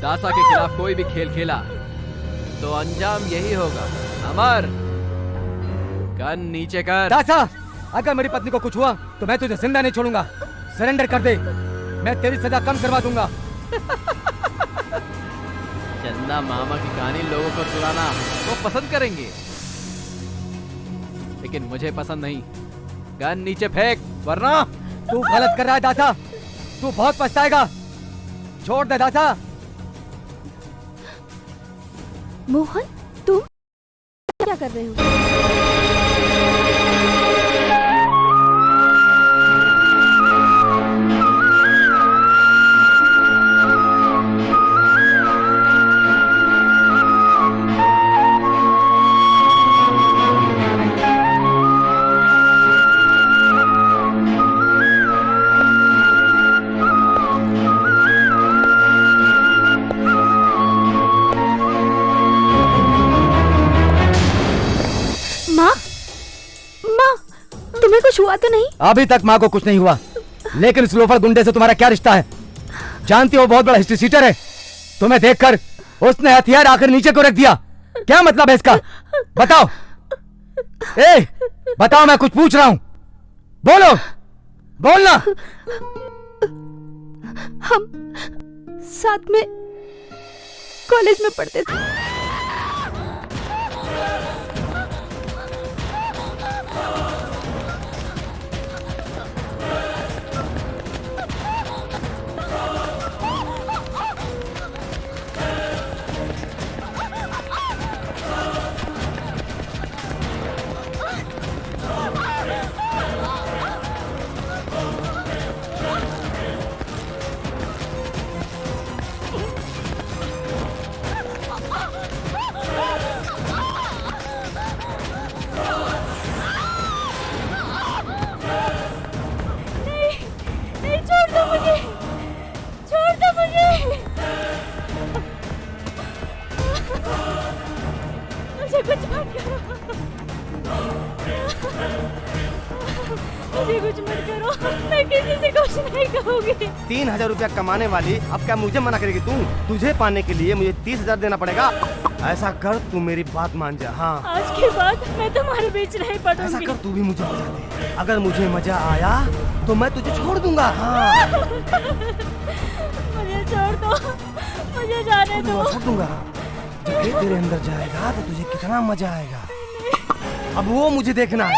दासा के खिलाफ कोई भी खेल खेला तो अंजाम यही होगा। अमर, गन नीचे कर। दासा, अगर मेरी पत्नी को कुछ हुआ तो मैं तुझे जिंदा नहीं छोड़ूंगा। सरेंडर कर दे, मैं तेरी सजा कम करवा दूंगा। चंदा मामा की कहानी लोगों को सुनाना वो पसंद करेंगे, लेकिन मुझे पसंद नहीं। गन नीचे फेंक, वरना तू गलत कर रहा है दासा, तू बहुत पछताएगा। छोड़ दे दासा। मोहन, तुम क्या कर रहे हो? कुछ हुआ तो नहीं? अभी तक माँ को कुछ नहीं हुआ, लेकिन इस लोफर गुंडे से तुम्हारा क्या रिश्ता है? जानती हो बहुत बड़ा हिस्ट्री सीटर है। तुम्हें देखकर उसने हथियार आकर नीचे को रख दिया। क्या मतलब है इसका? बताओ। बताओ, मैं कुछ पूछ रहा हूँ। बोलो, बोलना। हम साथ में कॉलेज में पढ़ते थे। कुछ मत करो, मैं किसी से कुछ नहीं कहूँगी। 3,000 रुपया कमाने वाली अब क्या मुझे मना करेगी तू? तुझे पाने के लिए मुझे 30,000 देना पड़ेगा। ऐसा कर, तू मेरी बात मान जा। हाँ, आज के बाद मैं तुम्हारे बीच नहीं पड़ूंगी। ऐसा कर, तू भी मुझे मजा दे। अगर मुझे मजा आया तो मैं तुझे छोड़ दूंगा। हाँ। मुझे छोड़ दो, मुझे जाने दो। छोड़ दूंगा। जब ये तेरे अंदर जाएगा तो तुझे कितना मजा आएगा, अब वो मुझे देखना है।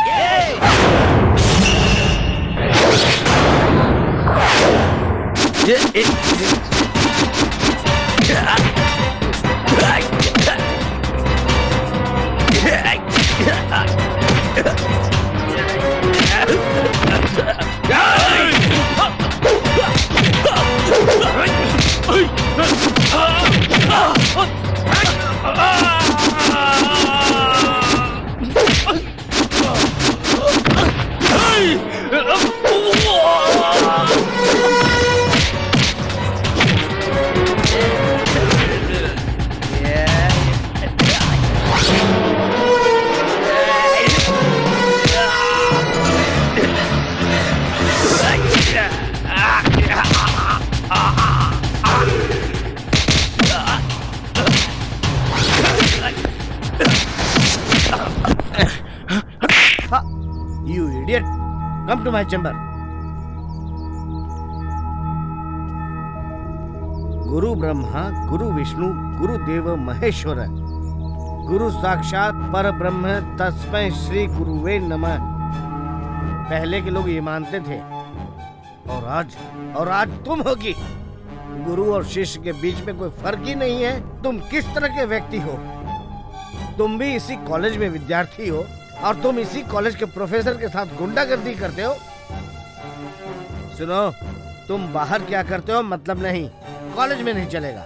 You idiot! Come to my chamber. गुरु ब्रह्मा, गुरु विष्णु, गुरु देव महेश्वर, गुरु साक्षात पर ब्रह्म, तस्मै श्री गुरुवे नमः। पहले के लोग ये मानते थे, और आज तुम होगी। गुरु और शिष्य के बीच में कोई फर्क ही नहीं है। तुम किस तरह के व्यक्ति हो? तुम भी इसी कॉलेज में विद्यार्थी हो और तुम इसी कॉलेज के प्रोफेसर के साथ गुंडागर्दी करते हो। सुनो, तुम बाहर क्या करते हो मतलब नहीं, कॉलेज में नहीं चलेगा।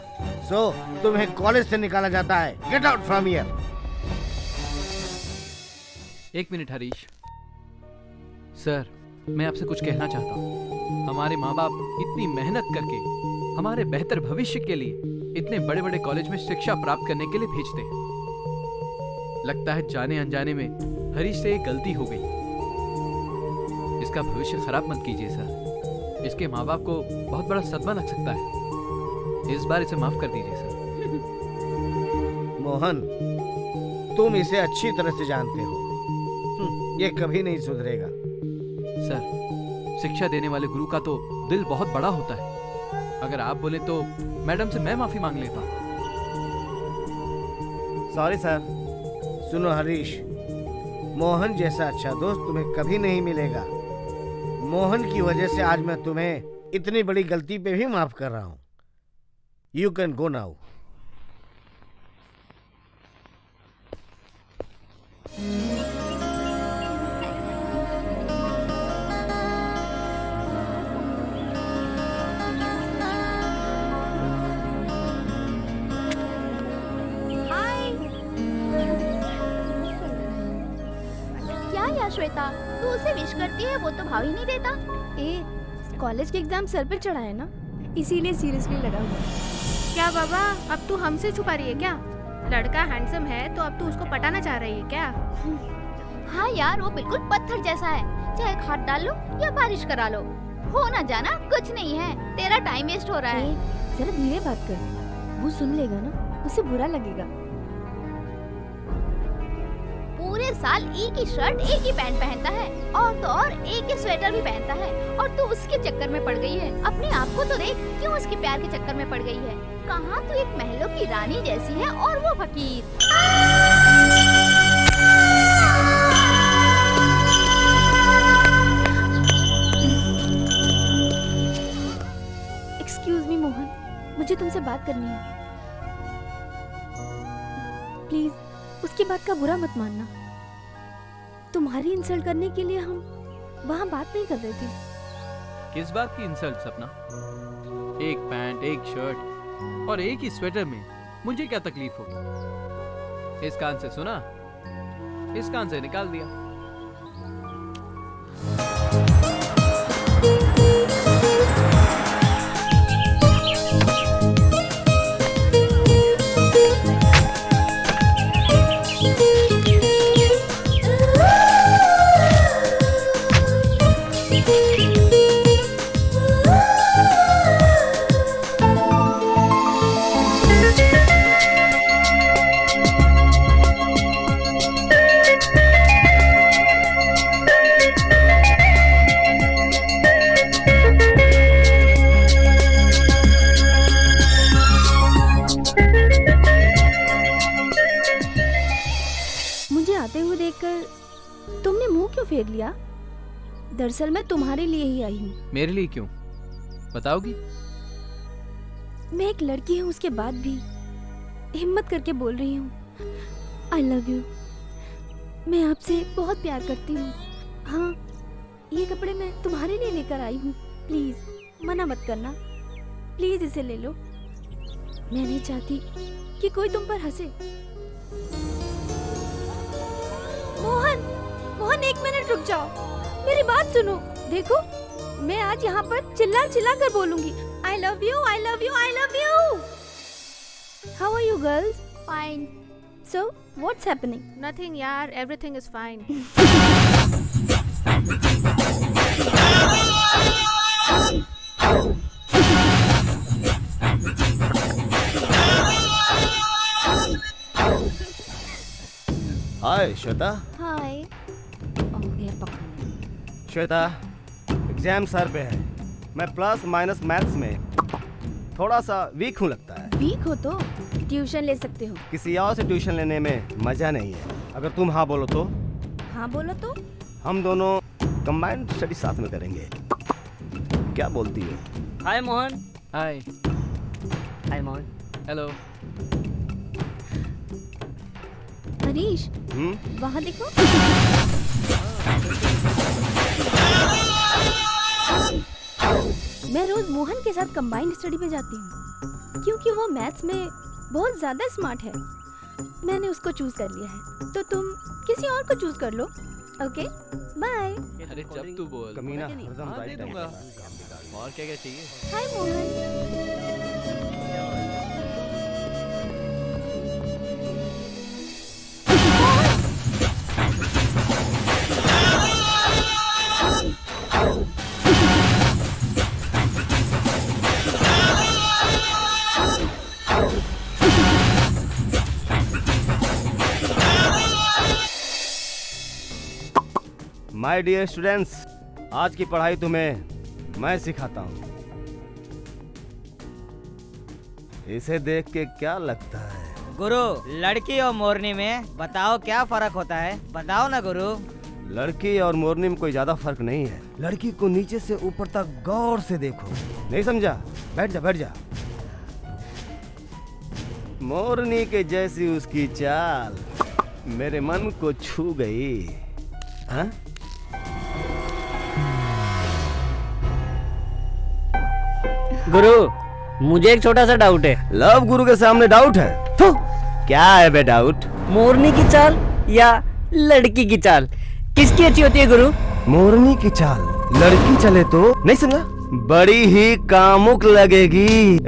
सो तुम्हें कॉलेज से निकाला जाता है। Get out from here. एक मिनट हरीश सर, मैं आपसे कुछ कहना चाहता हूँ। हमारे माँ बाप इतनी मेहनत करके हमारे बेहतर भविष्य के लिए इतने बड़े बड़े कॉलेज में शिक्षा प्राप्त करने के लिए भेजते हैं। लगता है जाने अनजाने में हरीश से एक गलती हो गई। इसका भविष्य खराब मत कीजिए सर। इसके माँ बाप को बहुत बड़ा सदमा लग सकता है। इस बार इसे माफ कर दीजिए सर। मोहन, तुम इसे अच्छी तरह से जानते हो, ये कभी नहीं सुधरेगा। सर, शिक्षा देने वाले गुरु का तो दिल बहुत बड़ा होता है। अगर आप बोले तो मैडम से मैं माफी मांग लेता। Sorry sir. सुनो हरीश, मोहन जैसा अच्छा दोस्त तुम्हें कभी नहीं मिलेगा। मोहन की वजह से आज मैं तुम्हें इतनी बड़ी गलती पे भी माफ कर रहा हूं। You can go now. क्या यार श्वेता, तू उसे विश करती है, वो तो भाव ही नहीं देता। कॉलेज के एग्जाम सर पे चढ़ा है ना, इसीलिए सीरियसली लगा हुआ है। क्या बाबा, अब तू हमसे छुपा रही है क्या? लड़का हैंडसम है तो अब तू उसको पटाना चाह रही है क्या? हाँ यार, वो बिल्कुल पत्थर जैसा है। चाहे खाद डाल लो या बारिश करा लो, हो ना जाना कुछ नहीं है। तेरा टाइम वेस्ट हो रहा है। जरा धीरे बात कर, वो सुन लेगा ना, उसे बुरा लगेगा। पूरे साल एक ही शर्ट एक ही पैंट पहनता है, और तो और एक ही स्वेटर भी पहनता है, और तू उसके चक्कर में पड़ गई है। अपने आप को तो देख, क्यों उसके प्यार के चक्कर में पड़ गई है। कहाँ तू एक महलों की रानी जैसी है और वो फकीर। एक्सक्यूज मी मोहन, मुझे तुमसे बात करनी है। प्लीज उसकी बात का बुरा मत मानना। तुम्हारी इंसल्ट करने के लिए हम वहाँ बात नहीं कर रहे थे। किस बात की इंसल्ट सपना? एक पैंट, एक शर्ट और एक ही स्वेटर में मुझे क्या तकलीफ होगी? इस कान से सुना, इस कान से निकाल दिया। मुझे आते हुए देखकर तुमने मुंह क्यों फेर लिया? दरअसल मैं तुम्हारे लिए ही आई हूँ। मेरे लिए क्यों? बताओगी? मैं एक लड़की हूँ, उसके बाद भी हिम्मत करके बोल रही हूँ, आई लव यू। मैं आपसे बहुत प्यार करती हूँ। हाँ, ये कपड़े मैं तुम्हारे लिए लेकर आई हूँ। प्लीज मना मत करना, प्लीज इसे ले लो। मैं नहीं चाहती कि कोई तुम पर हंसे। मोहन, मोहन एक मिनट रुक जाओ, मेरी बात सुनो। देखो, मैं आज यहाँ पर चिल्ला चिल्ला कर बोलूंगी, I love you, I love you, I love you. How are you girls? Fine. So, what's happening? Nothing यार, everything is fine. Hi Shweta. Hi. Shweta, exam sir पे है। मैं प्लस माइनस मैथ्स में थोड़ा सा वीक हूँ लगता है। वीक हो तो ट्यूशन ले सकते हो। किसी और से ट्यूशन लेने में मजा नहीं है। अगर तुम हाँ बोलो तो हाँ बोलो तो हम दोनों कंबाइंड स्टडी साथ में करेंगे। क्या बोलती हो? हाय मोहन। हाय। हाय मोहन। हेलो। हरीश, वहाँ देखो। मैं रोज मोहन के साथ कंबाइंड स्टडी पे जाती हूँ, क्योंकि वो मैथ्स में बहुत ज्यादा स्मार्ट है। मैंने उसको चूज कर लिया है, तो तुम किसी और को चूज कर लो। Okay, bye. अरे जब तू बोल। कमीना हरदम हाँ, राइट दे टाइम दूंगा। पे। और क्या क्या चाहिए? हाय मोहन। माय डियर स्टूडेंट्स, आज की पढ़ाई तुम्हें मैं सिखाता हूँ। इसे देख के क्या लगता है? गुरु, लड़की और मोरनी में बताओ क्या फर्क होता है? बताओ ना गुरु। लड़की और मोरनी में कोई ज्यादा फर्क नहीं है। लड़की को नीचे से ऊपर तक गौर से देखो। नहीं समझा? बैठ जा, बैठ जा। मोरनी के जैसी उसकी चाल मेरे मन को छू गई। हाँ? गुरु, मुझे एक छोटा सा डाउट है। लव गुरु के सामने डाउट है? तो क्या है बे डाउट? मोरनी की चाल या लड़की की चाल, किसकी अच्छी होती है गुरु? मोरनी की चाल लड़की चले तो नहीं समझा, बड़ी ही कामुक लगेगी।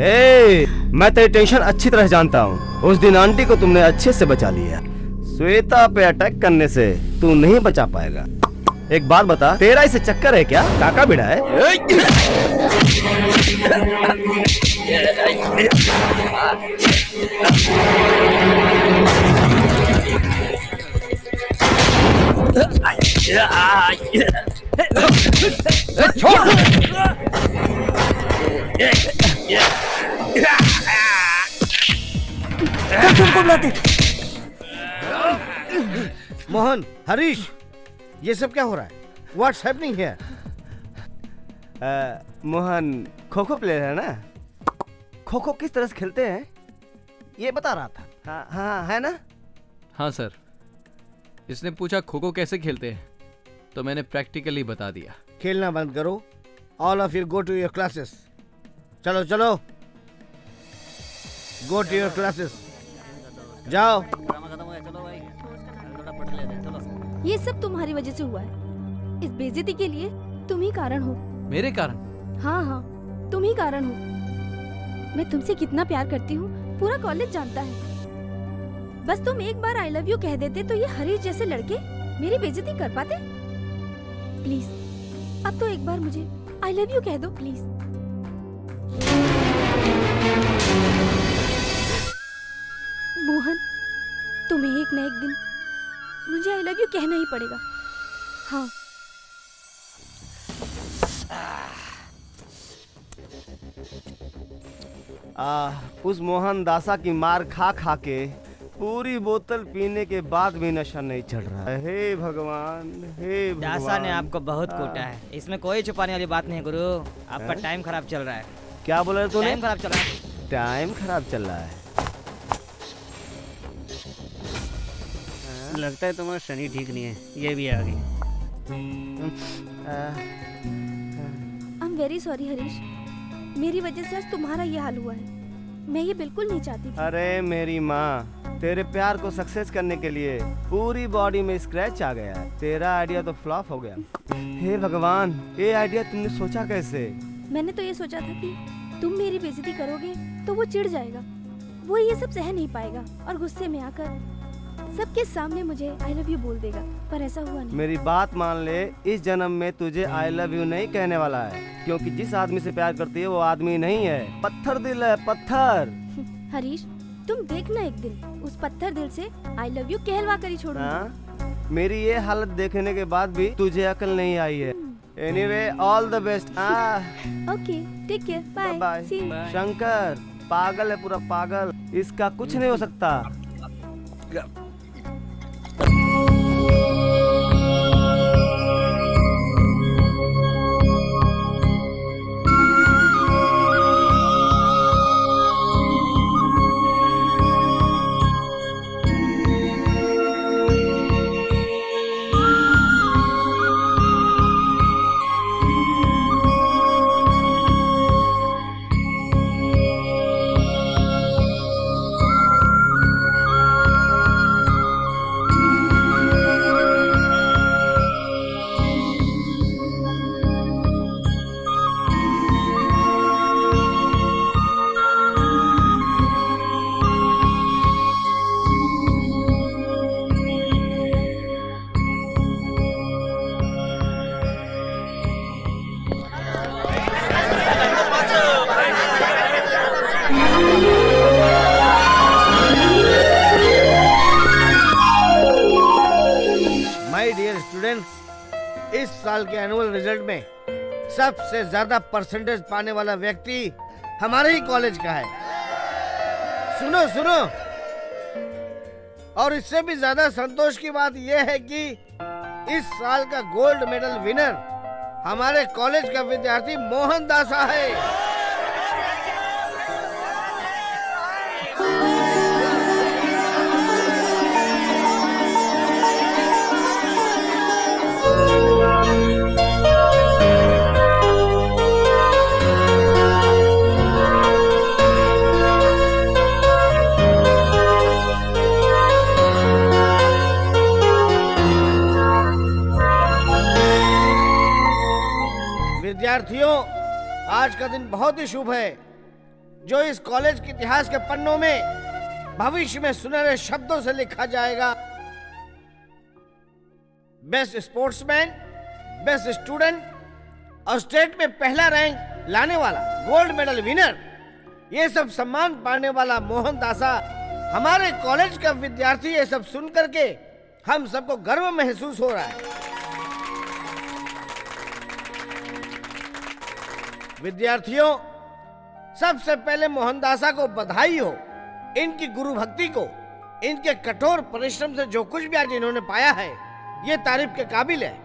मैं तेरी टेंशन अच्छी तरह जानता हूँ। उस दिन आंटी को तुमने अच्छे से बचा लिया। श्वेता पे अटैक करने से तू नहीं बचा पाएगा। एक बात बता, तेरा इसे चक्कर है क्या? काका बिड़ा है? मोहन, हरीश, ये सब क्या हो रहा है? What's happening here? Mohan kho kho player है ना? खो खो किस तरह से खेलते हैं ये बता रहा था। हाँ हाँ, है ना? हाँ सर, इसने पूछा खो खो कैसे खेलते हैं, तो मैंने प्रैक्टिकली बता दिया। खेलना बंद करो। All of you go to your classes. चलो चलो, go to your classes. जाओ। ये सब तुम्हारी वजह से हुआ है। इस बेइज्जती के लिए तुम ही कारण हो। मेरे कारण? हाँ हाँ, तुम ही कारण हो। मैं तुमसे कितना प्यार करती हूँ पूरा कॉलेज जानता है। बस तुम एक बार आई लव यू कह देते तो ये हरीश जैसे लड़के मेरी बेइज्जती कर पाते? प्लीज अब तो एक बार मुझे आई लव यू कह दो प्लीज। मोहन, तुम्हें एक न एक दिन मुझे आई लव यू कहना ही पड़ेगा। हाँ। उस मोहन दासा की मार खा खा के पूरी बोतल पीने के बाद भी नशा नहीं चढ़ रहा है। हे भगवान, हे भगवान। दासा ने आपको बहुत कूटा है, इसमें कोई छुपाने वाली बात नहीं है गुरु। आपका टाइम खराब चल रहा है। क्या बोल रहे तूने? टाइम खराब चल रहा है। टाइम खराब चल रहा है। लगता है तुम्हारा शनि ठीक नहीं है। ये भी आ गई। I am very sorry Harish, मेरी वजह से आज तुम्हारा ये हाल हुआ है। मैं ये बिल्कुल नहीं चाहती थी। अरे मेरी माँ, तेरे प्यार को सक्सेस करने के लिए पूरी बॉडी में स्क्रैच आ गया है। तेरा आइडिया तो फ्लॉप हो गया। हे भगवान, ये आइडिया तुमने सोचा कैसे? मैंने तो ये सोचा था कि तुम मेरी बेइज्जती करोगे तो वो चिढ़ जाएगा, वो ये सब सह नहीं पाएगा और गुस्से में आकर सबके सामने मुझे आई लव यू बोल देगा, पर ऐसा हुआ नहीं। मेरी बात मान ले, इस जन्म में तुझे आई लव यू नहीं कहने वाला है, क्योंकि जिस आदमी से प्यार करती है वो आदमी नहीं है, पत्थर दिल है, पत्थर। हरीश, तुम देखना एक दिन उस पत्थर दिल से आई लव यू कहलवा कर ही छोड़ूंगी। मेरी ये हालत देखने के बाद भी तुझे अकल नहीं आई है। Anyway, all the best. Okay, take care, bye bye. See you. Shankar पागल है, पूरा पागल, इसका कुछ नहीं हो सकता। इस साल के एनुअल रिजल्ट में सबसे ज्यादा परसेंटेज पाने वाला व्यक्ति हमारे ही कॉलेज का है। सुनो सुनो, और इससे भी ज्यादा संतोष की बात यह है कि इस साल का गोल्ड मेडल विनर हमारे कॉलेज का विद्यार्थी मोहन दासा है। विद्यार्थियों, आज का दिन बहुत ही शुभ है, जो इस कॉलेज के इतिहास के पन्नों में भविष्य में सुनहरे शब्दों से लिखा जाएगा। बेस्ट स्पोर्ट्समैन, बेस्ट स्टूडेंट और स्टेट में पहला रैंक लाने वाला, गोल्ड मेडल विनर, ये सब सम्मान पाने वाला मोहन दासा हमारे कॉलेज का विद्यार्थी। ये सब सुन करके हम सबको गर्व महसूस हो रहा है। विद्यार्थियों, सबसे पहले मोहनदासा को बधाई हो। इनकी गुरु भक्ति को, इनके कठोर परिश्रम से जो कुछ भी आज इन्होंने पाया है, ये तारीफ के काबिल है।